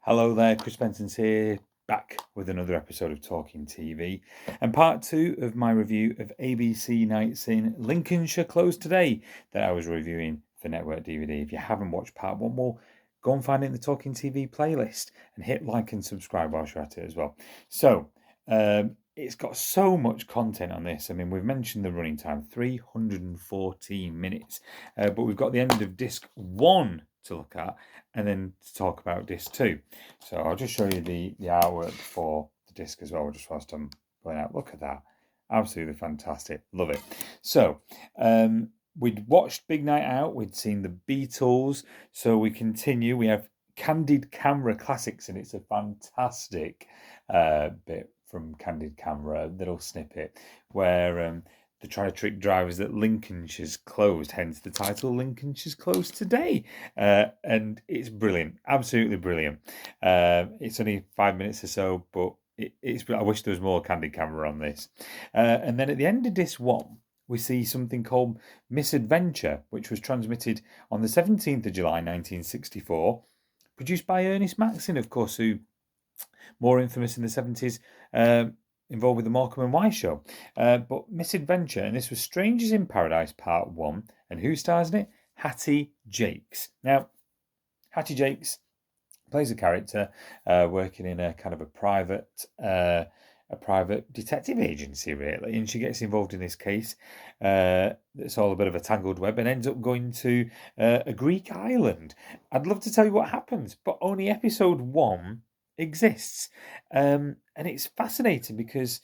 Hello there, Chris Benson's here, back with another episode of Talking TV, and part two of my review of ABC Nights in Lincolnshire Closed Today that I was reviewing for Network DVD. If you haven't watched part one, well, go and find it in the Talking TV playlist and hit like and subscribe whilst you're at it as well. So, it's got so much content on this. I mean, we've mentioned the running time, 314 minutes, but we've got the end of disc one to look at and then to talk about disc two. So I'll just show you the artwork for the disc as well, just whilst I'm going out. Look at that. Absolutely fantastic. Love it. So we'd watched Big Night Out. We'd seen the Beatles. So we continue. We have Candid Camera Classics, and it's a fantastic bit from Candid Camera, a little snippet where they try to trick drivers that Lincolnshire's closed, hence the title Lincolnshire's Closed Today. And it's brilliant, absolutely brilliant. It's only 5 minutes or so, but I wish there was more Candid Camera on this. And then at the end of disc one, we see something called Misadventure, which was transmitted on the 17th of July 1964, produced by Ernest Maxon, of course, who more infamous in the 70s, involved with the Morecambe and Wise show. But Misadventure, and this was Strangers in Paradise Part 1. And who stars in it? Hattie Jacques. Now, Hattie Jacques plays a character working in a kind of a private detective agency, really, and she gets involved in this case. It's all a bit of a tangled web and ends up going to a Greek island. I'd love to tell you what happens, but only episode 1 exists. And it's fascinating because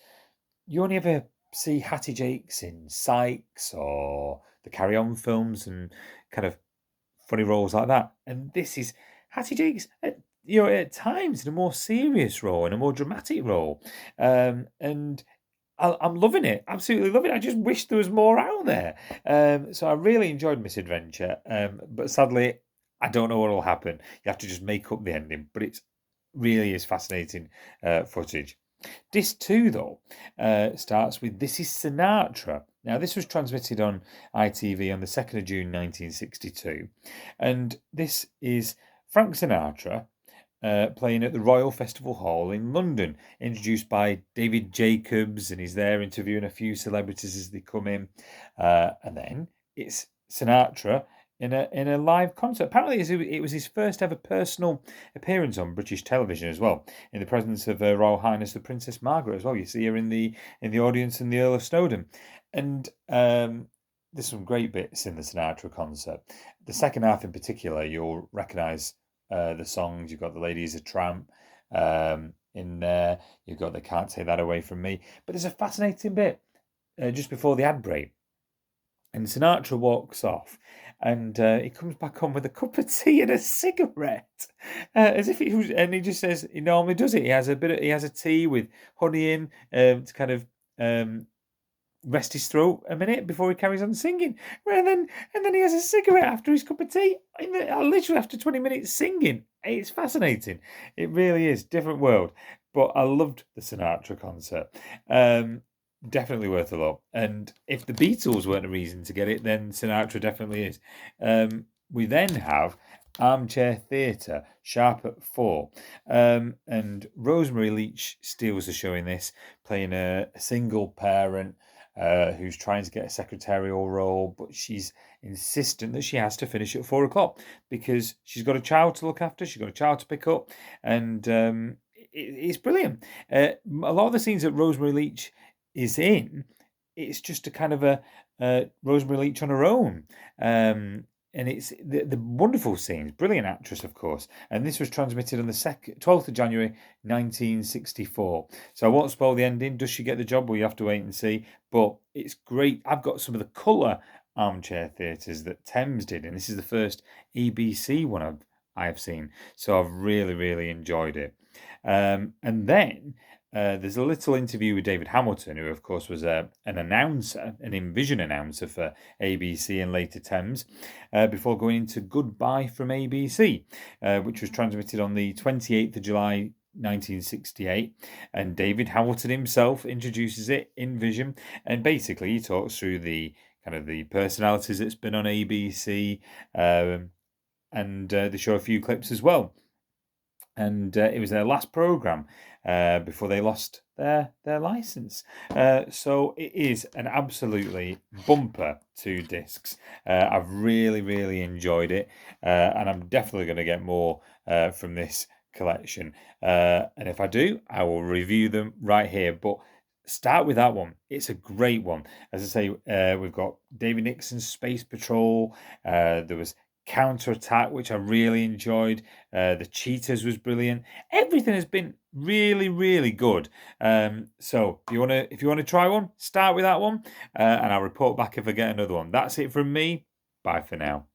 you only ever see Hattie Jacques in Sykes or the Carry On films and kind of funny roles like that. And this is Hattie Jacques at times in a more serious role, in a more dramatic role. And I'm loving it, absolutely loving it. I just wish there was more out there. So I really enjoyed Misadventure, but sadly, I don't know what will happen. You have to just make up the ending, but it really is fascinating footage. Disc 2, though, starts with This is Sinatra. Now, this was transmitted on ITV on the 2nd of June 1962. And this is Frank Sinatra playing at the Royal Festival Hall in London, introduced by David Jacobs, and he's there interviewing a few celebrities as they come in. And then it's Sinatra in a live concert. Apparently, it was his first ever personal appearance on British television as well, in the presence of Her Royal Highness the Princess Margaret as well. You see her in the audience and the Earl of Snowdon, and there's some great bits in the Sinatra concert. The second half in particular, you'll recognise the songs. You've got The Lady Is a Tramp in there. You've got They Can't Take That Away From Me. But there's a fascinating bit just before the ad break. And Sinatra walks off, and he comes back on with a cup of tea and a cigarette, as if he was. And he just says he normally does it. He has a tea with honey in to kind of rest his throat a minute before he carries on singing. And then he has a cigarette after his cup of tea. Literally after 20 minutes singing. It's fascinating. It really is. Different world. But I loved the Sinatra concert. Definitely worth a look. And if the Beatles weren't a reason to get it, then Sinatra definitely is. We then have Armchair Theatre, sharp at 4. And Rosemary Leach steals the show in this, playing a single parent who's trying to get a secretarial role, but she's insistent that she has to finish at 4 o'clock because she's got a child to look after, she's got a child to pick up, and it's brilliant. A lot of the scenes that Rosemary Leach is in, it's just a kind of a Rosemary Leach on her own. And it's the wonderful scenes, brilliant actress, of course. And this was transmitted on the 12th of January 1964. So I won't spoil the ending. Does she get the job? Well, you have to wait and see. But it's great. I've got some of the colour armchair theatres that Thames did, and this is the first ABC one I've seen. So I've really, really enjoyed it. And then there's a little interview with David Hamilton, who, of course, was an announcer, an InVision announcer for ABC and later Thames, before going into Goodbye from ABC, which was transmitted on the 28th of July 1968. And David Hamilton himself introduces it in Vision, and basically he talks through the kind of the personalities that's been on ABC, and they show a few clips as well. and it was their last program before they lost their license. So it is an absolutely bumper two discs. I've really enjoyed it, and I'm definitely going to get more from this collection. And if I do, I will review them right here. But start with that one. It's a great one. As I say, we've got David Nixon's Space Patrol. There was Counterattack, which I really enjoyed. The Cheetahs was brilliant. Everything has been really good. So if you wanna try one, start with that one, and I'll report back if I get another one. That's it from me. Bye for now.